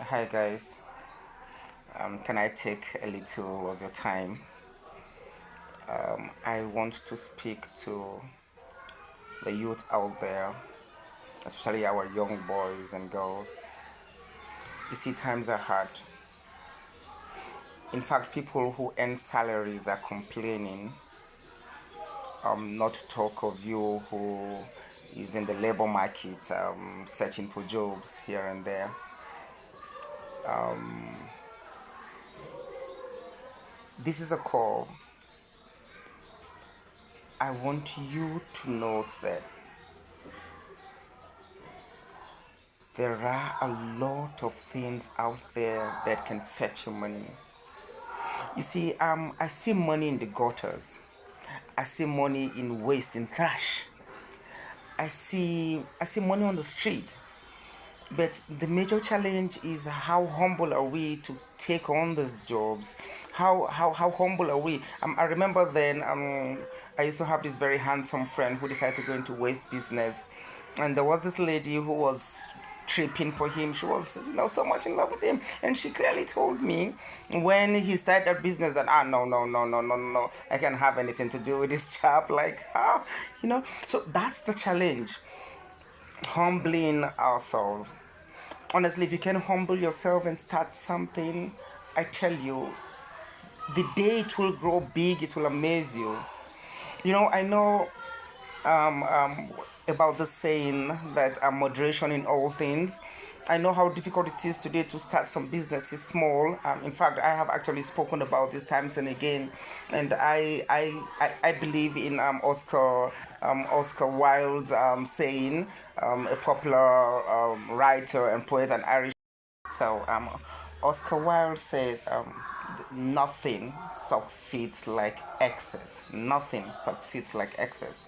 Hi guys, can I take a little of your time? I want to speak to the youth out there, especially our young boys and girls. You see, times are hard. In fact, people who earn salaries are complaining. Not to talk of you who is in the labor market, searching for jobs here and there. This is a call. I want you to note that there are a lot of things out there that can fetch you money. You see, I see money in the gutters. I see money in waste, in trash. I see money on the street. But the major challenge is how humble are we to take on these jobs? How humble are we? I remember then I used to have this very handsome friend who decided to go into waste business, and there was this lady who was tripping for him. She was, so much in love with him, and she clearly told me when he started that business that no no no no no no, I can't have anything to do with this chap. Like so that's the challenge, humbling ourselves. Honestly, if you can humble yourself and start something, I tell you, the day it will grow big, it will amaze you. I know um, um, about the saying that moderation in all things. I know how difficult it is today to start some businesses small. In fact, I have actually spoken about this times and again, and I believe in Oscar Wilde's saying, a popular writer and poet and Irish. So Oscar Wilde said, "Nothing succeeds like excess. Nothing succeeds like excess."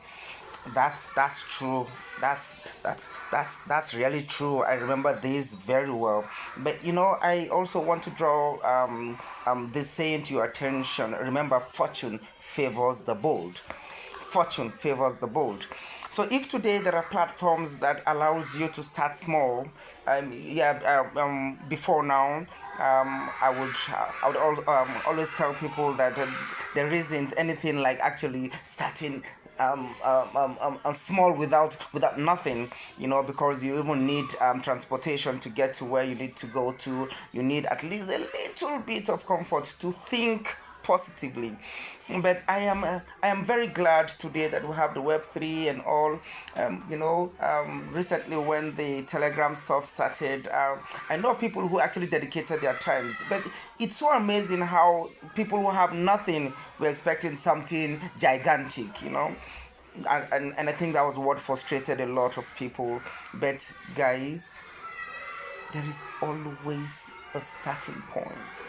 That's true. That's really true. I remember this very well. But I also want to draw this saying to your attention. Remember, fortune favors the bold. Fortune favors the bold. So if today there are platforms that allows you to start small, before now, I would always tell people that there isn't anything like actually starting small without nothing, because you even need transportation to get to where you need to go to. You need at least a little bit of comfort to think positively. But I am very glad today that we have the Web3 and all. Recently when the Telegram stuff started, I know people who actually dedicated their times. But it's so amazing how people who have nothing were expecting something gigantic. And I think that was what frustrated a lot of people. But guys, there is always a starting point.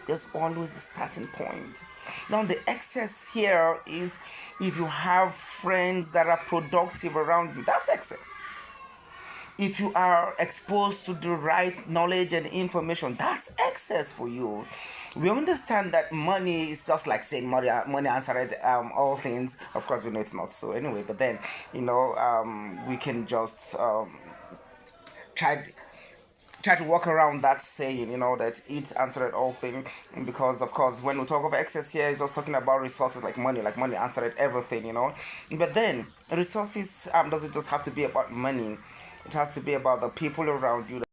There's always a starting point. Now, the excess here is if you have friends that are productive around you, that's excess. If you are exposed to the right knowledge and information, that's excess for you. We understand that money is just like saying money answered all things. Of course, we know it's not so anyway, but then, we can just try try to walk around that saying, that it answered all things. Because of course, when we talk of excess here, it's just talking about resources like money answered everything. But then resources doesn't just have to be about money. It has to be about the people around you